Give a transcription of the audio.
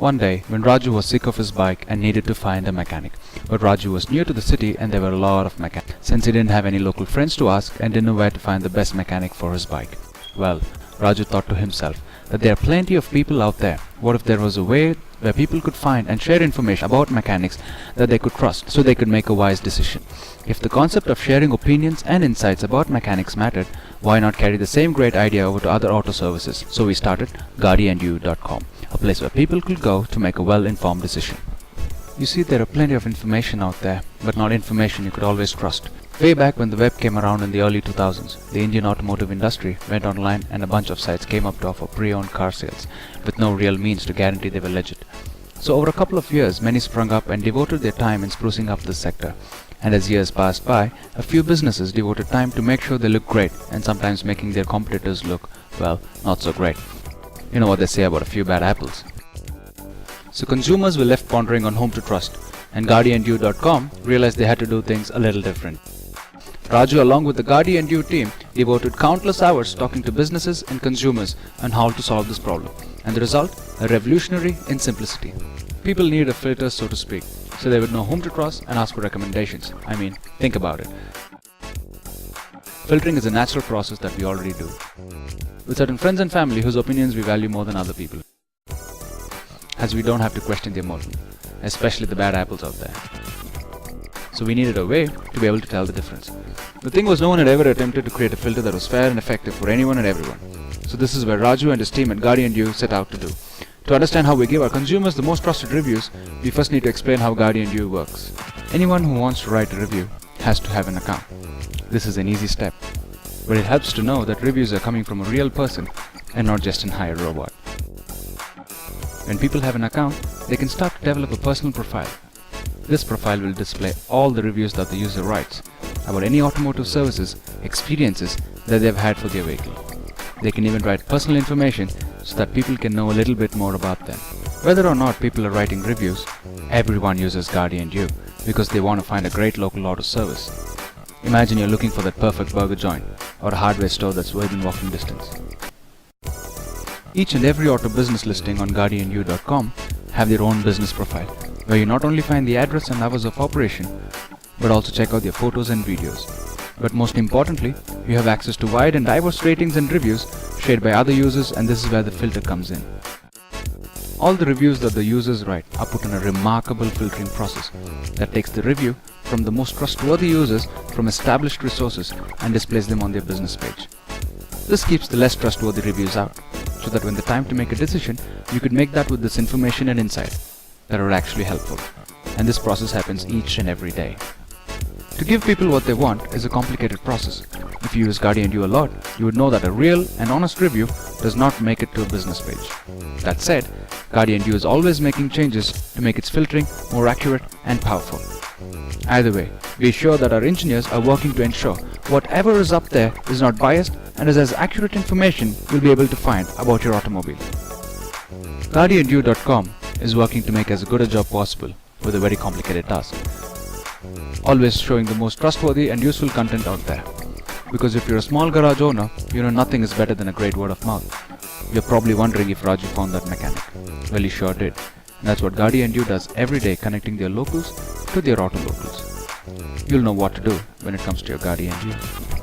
One day, when Raju was sick of his bike and needed to find a mechanic. But Raju was near to the city and there were a lot of mechanics. Since he didn't have any local friends to ask and didn't know where to find the best mechanic for his bike. Well, Raju thought to himself that there are plenty of people out there. What if there was a way where people could find and share information about mechanics that they could trust so they could make a wise decision? If the concept of sharing opinions and insights about mechanics mattered, why not carry the same great idea over to other auto services? So we started gaadiandyou.com, a place where people could go to make a well-informed decision. You see, there are plenty of information out there, but not information you could always trust. Way back when the web came around in the early 2000s, the Indian automotive industry went online and a bunch of sites came up to offer pre-owned car sales, with no real means to guarantee they were legit. So over a couple of years, many sprung up and devoted their time in sprucing up this sector. And as years passed by, a few businesses devoted time to make sure they look great and sometimes making their competitors look, well, not so great. You know what they say about a few bad apples. So consumers were left pondering on whom to trust, and gaadiandyou.com realized they had to do things a little different. Raju, along with the gaadiandyou team, devoted countless hours talking to businesses and consumers on how to solve this problem. And the result? A revolutionary in simplicity. People needed a filter, so to speak, so they would know whom to trust and ask for recommendations. I mean, think about it. Filtering is a natural process that we already do, with certain friends and family whose opinions we value more than other people, as we don't have to question their motive, especially the bad apples out there. So we needed a way to be able to tell the difference. The thing was, no one had ever attempted to create a filter that was fair and effective for anyone and everyone. So this is where Raju and his team at gaadiandyou set out to do. To understand how we give our consumers the most trusted reviews, we first need to explain how gaadiandyou works. Anyone who wants to write a review has to have an account. This is an easy step, but it helps to know that reviews are coming from a real person and not just an hired robot. When people have an account, they can start to develop a personal profile. This profile will display all the reviews that the user writes about any automotive services, experiences that they've had for their vehicle. They can even write personal information so that people can know a little bit more about them. Whether or not people are writing reviews, everyone uses gaadiandyou because they want to find a great local auto service. Imagine you're looking for that perfect burger joint or a hardware store that's within walking distance. Each and every auto business listing on gaadiandyou.com have their own business profile, where you not only find the address and hours of operation, but also check out their photos and videos. But most importantly, you have access to wide and diverse ratings and reviews shared by other users, and this is where the filter comes in. All the reviews that the users write are put in a remarkable filtering process that takes the review from the most trustworthy users from established resources and displays them on their business page. This keeps the less trustworthy reviews out, so that when the time to make a decision, you could make that with this information and insight that are actually helpful. And this process happens each and every day. To give people what they want is a complicated process. If you use gaadiandyou a lot, you would know that a real and honest review does not make it to a business page. That said, gaadiandyou is always making changes to make its filtering more accurate and powerful. Either way, be sure that our engineers are working to ensure whatever is up there is not biased and is as accurate information you'll be able to find about your automobile. gaadiandyou.com is working to make as good a job possible with a very complicated task. Always showing the most trustworthy and useful content out there. Because if you're a small garage owner, you know nothing is better than a great word of mouth. You're probably wondering if Raju found that mechanic. Well, he sure did. And that's what gaadiandyou does every day, connecting their locals to their auto locals. You'll know what to do when it comes to your gaadiandyou.